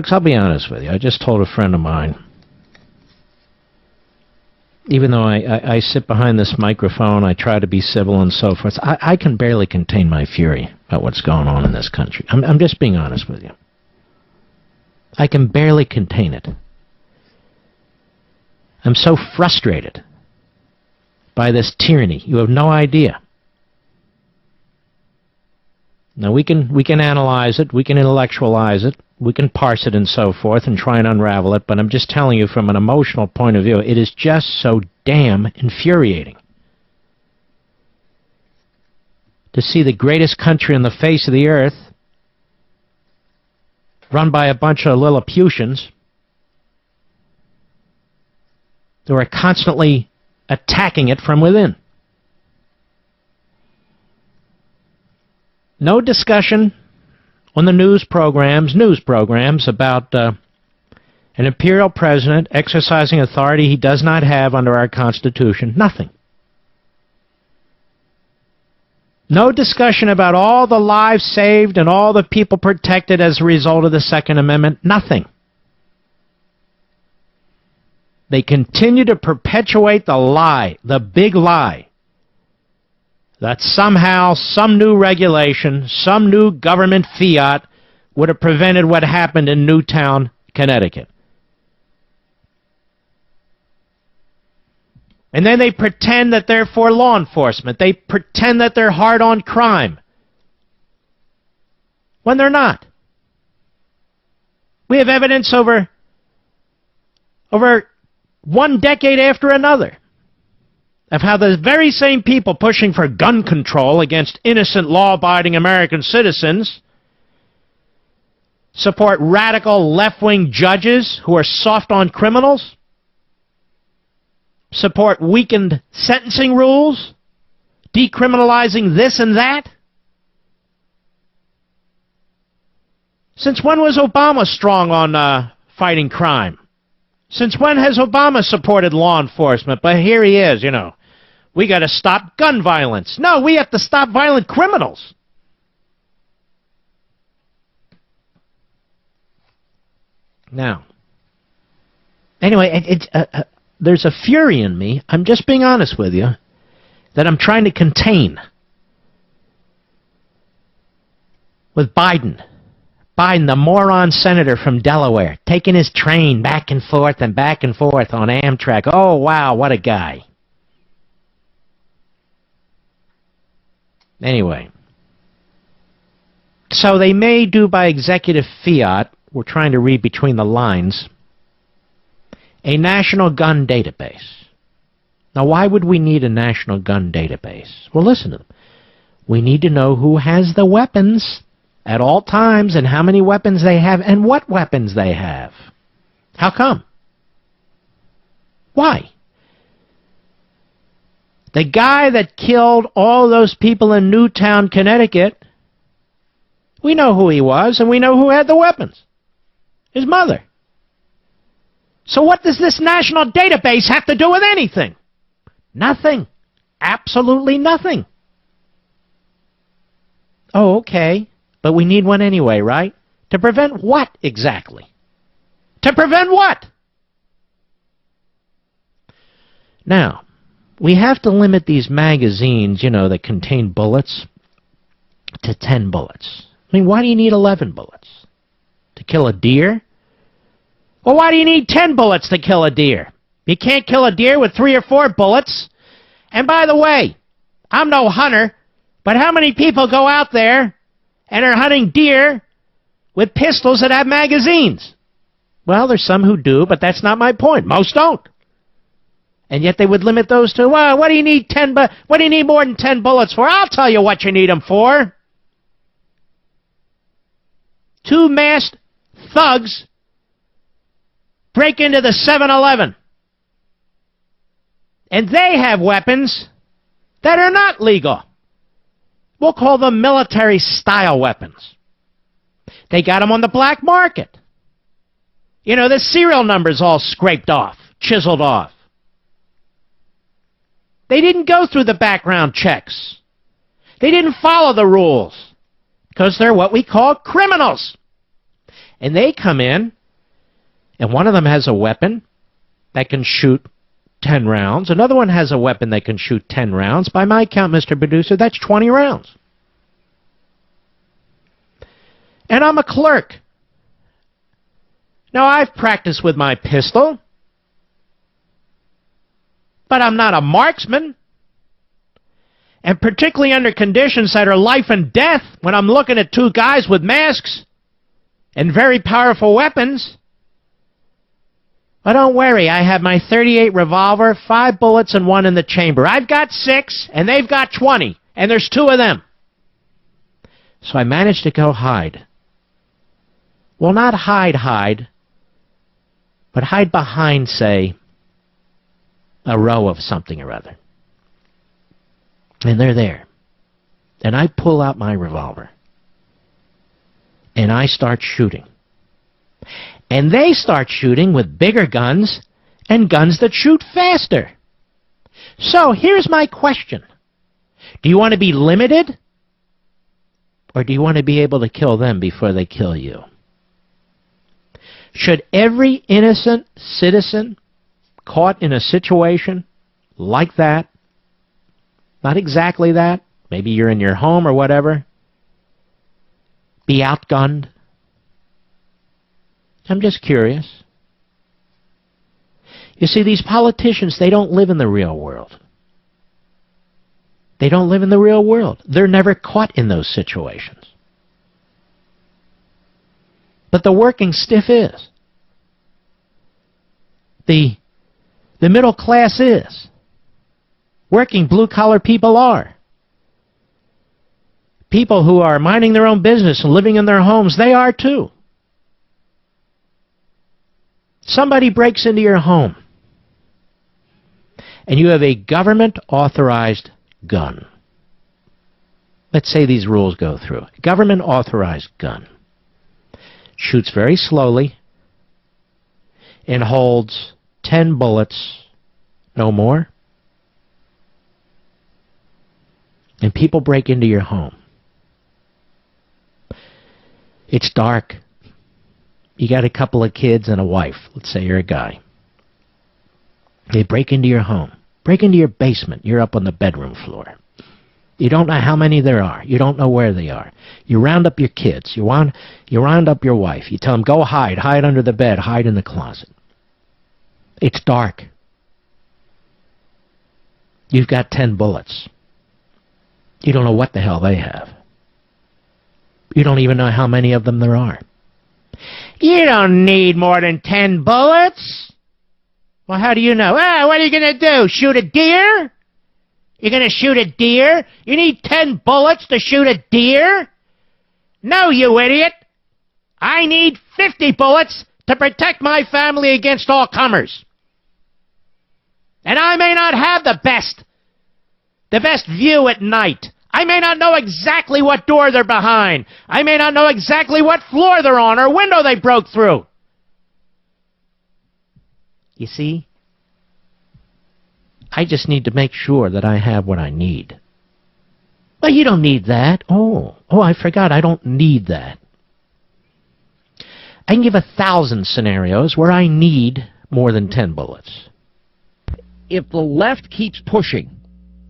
I'll be honest with you. I just told a friend of mine, even though I sit behind this microphone, I try to be civil and so forth, I can barely contain my fury about what's going on in this country. I'm just being honest with you. I can barely contain it. I'm so frustrated by this tyranny. You have no idea. Now, we can analyze it, we can intellectualize it, we can parse it and so forth and try and unravel it, but I'm just telling you from an emotional point of view, it is just so damn infuriating to see the greatest country on the face of the earth run by a bunch of Lilliputians who are constantly attacking it from within. No discussion on the news programs about an imperial president exercising authority he does not have under our Constitution. Nothing. No discussion about all the lives saved and all the people protected as a result of the Second Amendment. Nothing. They continue to perpetuate the lie, the big lie, that somehow some new regulation, some new government fiat would have prevented what happened in Newtown, Connecticut. And then they pretend that they're for law enforcement. They pretend that they're hard on crime, when they're not. We have evidence over 1 decade after another of how the very same people pushing for gun control against innocent, law-abiding American citizens support radical left-wing judges who are soft on criminals, support weakened sentencing rules, decriminalizing this and that. Since when was Obama strong on fighting crime? Since when has Obama supported law enforcement? But here he is, we got to stop gun violence. No, we have to stop violent criminals. Now, anyway, there's a fury in me, I'm just being honest with you, that I'm trying to contain. With Biden, the moron senator from Delaware, taking his train back and forth on Amtrak. Oh, wow, what a guy. Anyway, so they may do by executive fiat, we're trying to read between the lines, a national gun database. Now, why would we need a national gun database? Well, listen to them. We need to know who has the weapons at all times and how many weapons they have and what weapons they have. How come? Why? The guy that killed all those people in Newtown, Connecticut, we know who he was and we know who had the weapons. His mother. So what does this national database have to do with anything? Nothing. Absolutely nothing. Oh, okay. But we need one anyway, right? To prevent what exactly? To prevent what? Now, we have to limit these magazines, that contain bullets to 10 bullets. I mean, why do you need 11 bullets? To kill a deer? Well, why do you need 10 bullets to kill a deer? You can't kill a deer with 3 or 4 bullets. And by the way, I'm no hunter, but how many people go out there and are hunting deer with pistols that have magazines? Well, there's some who do, but that's not my point. Most don't. And yet they would limit those to, well, what do you need more than 10 bullets for? I'll tell you what you need them for. 2 masked thugs break into the 7-Eleven. And they have weapons that are not legal. We'll call them military-style weapons. They got them on the black market. The serial number's all scraped off, chiseled off. They didn't go through the background checks. They didn't follow the rules because they're what we call criminals. And they come in, and one of them has a weapon that can shoot 10 rounds. Another one has a weapon that can shoot 10 rounds. By my count, Mr. Producer, that's 20 rounds. And I'm a clerk. Now, I've practiced with my pistol, but I'm not a marksman. And particularly under conditions that are life and death, when I'm looking at two guys with masks and very powerful weapons. But don't worry, I have my .38 revolver, 5 bullets and 1 in the chamber. I've got 6, and they've got 20, and there's 2 of them. So I managed to go hide. Well, not hide, but hide behind, say, a row of something or other. And they're there. And I pull out my revolver. And I start shooting. And they start shooting with bigger guns and guns that shoot faster. So here's my question. Do you want to be limited? Or do you want to be able to kill them before they kill you? Should every innocent citizen caught in a situation like that, not exactly that, maybe you're in your home or whatever, be outgunned? I'm just curious. You see, these politicians, they don't live in the real world. They don't live in the real world. They're never caught in those situations. But the working stiff is. The middle class is. Working blue-collar people are. People who are minding their own business and living in their homes, they are too. Somebody breaks into your home, and you have a government-authorized gun. Let's say these rules go through. Government-authorized gun. Shoots very slowly and holds 10 bullets, no more. And people break into your home. It's dark. You got a couple of kids and a wife. Let's say you're a guy. They break into your home. Break into your basement. You're up on the bedroom floor. You don't know how many there are. You don't know where they are. You round up your kids. You round up your wife. You tell them, go hide. Hide under the bed. Hide in the closet. It's dark. You've got 10 bullets. You don't know what the hell they have. You don't even know how many of them there are. You don't need more than 10 bullets. Well, how do you know? What are you going to do? Shoot a deer? You're going to shoot a deer? You need 10 bullets to shoot a deer? No, you idiot. I need 50 bullets to protect my family against all comers. And I may not have the best view at night. I may not know exactly what door they're behind. I may not know exactly what floor they're on or window they broke through. You see? I just need to make sure that I have what I need. Well, you don't need that. Oh, I forgot. I don't need that. I can give 1,000 scenarios where I need more than 10 bullets. If the left keeps pushing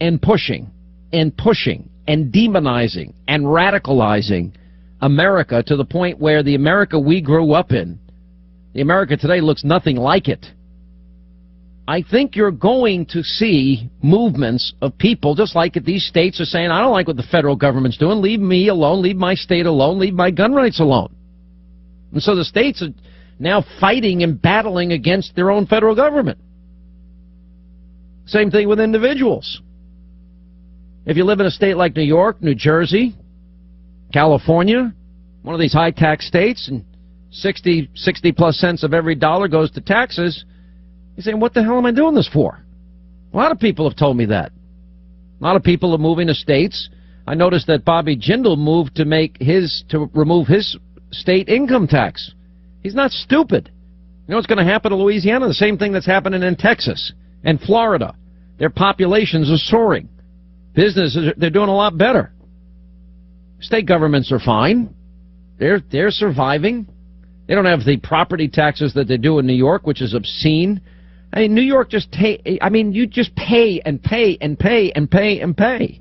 and pushing and pushing and demonizing and radicalizing America to the point where the America we grew up in, the America today, looks nothing like it, I think you're going to see movements of people, just like these states are saying, I don't like what the federal government's doing, leave me alone, leave my state alone, leave my gun rights alone. And so the states are now fighting and battling against their own federal government. Same thing with individuals. If you live in a state like New York, New Jersey, California, one of these high-tax states, and 60 plus cents of every dollar goes to taxes, you're saying, what the hell am I doing this for? A lot of people have told me that. A lot of people are moving to states. I noticed that Bobby Jindal moved to remove his state income tax. He's not stupid. You know what's going to happen to Louisiana? The same thing that's happening in Texas and Florida. Their populations are soaring. Businesses, they're doing a lot better. State governments are fine. They're surviving. They don't have the property taxes that they do in New York, which is obscene. I mean, New York you just pay and pay and pay and pay and pay.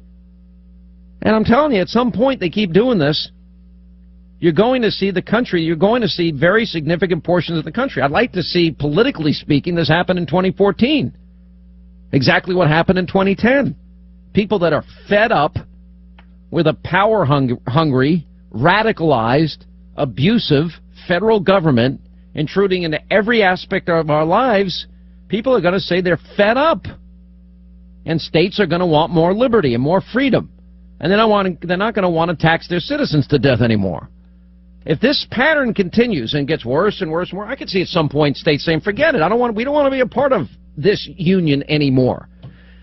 And I'm telling you, at some point they keep doing this. You're going to see very significant portions of the country. I'd like to see, politically speaking, this happen in 2014. Exactly what happened in 2010. People that are fed up with a power-hungry, radicalized, abusive federal government intruding into every aspect of our lives, people are going to say they're fed up. And states are going to want more liberty and more freedom. And they're not going to want to tax their citizens to death anymore. If this pattern continues and gets worse and worse and worse, I could see at some point states saying, forget it, we don't want to be a part of this union anymore.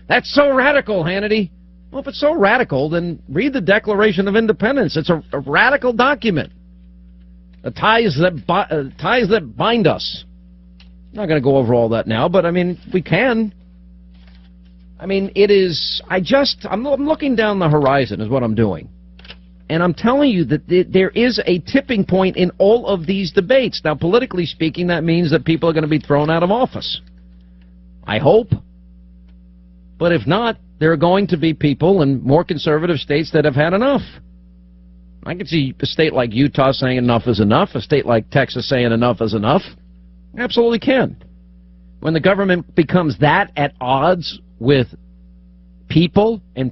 That's so radical, Hannity. Well, if it's so radical, then read the Declaration of Independence. It's a radical document. The ties that bind us. I'm not going to go over all that now, but I mean, we can. I mean, it is, I'm looking down the horizon is what I'm doing. And I'm telling you that there is a tipping point in all of these debates. Now, politically speaking, that means that people are going to be thrown out of office. I hope. But if not, there are going to be people in more conservative states that have had enough. I can see a state like Utah saying enough is enough, a state like Texas saying enough is enough. Absolutely can. When the government becomes that at odds with people and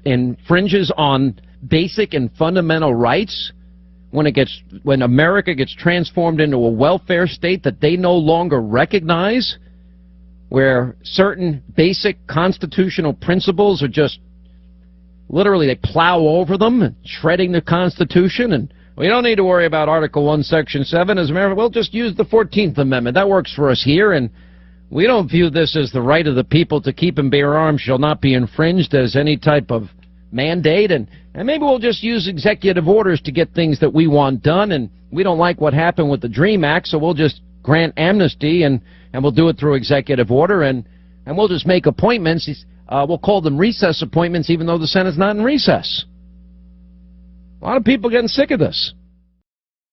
infringes on basic and fundamental rights, when America gets transformed into a welfare state that they no longer recognize, where certain basic constitutional principles are just literally they plow over them and shredding the Constitution, and we don't need to worry about Article 1, Section 7 as America. We'll just use the 14th Amendment. That works for us here, and we don't view this as the right of the people to keep and bear arms shall not be infringed as any type of mandate, and maybe we'll just use executive orders to get things that we want done, and we don't like what happened with the DREAM Act, so we'll just grant amnesty, and we'll do it through executive order, and we'll just make appointments. We'll call them recess appointments even though the Senate's not in recess. A lot of people are getting sick of this.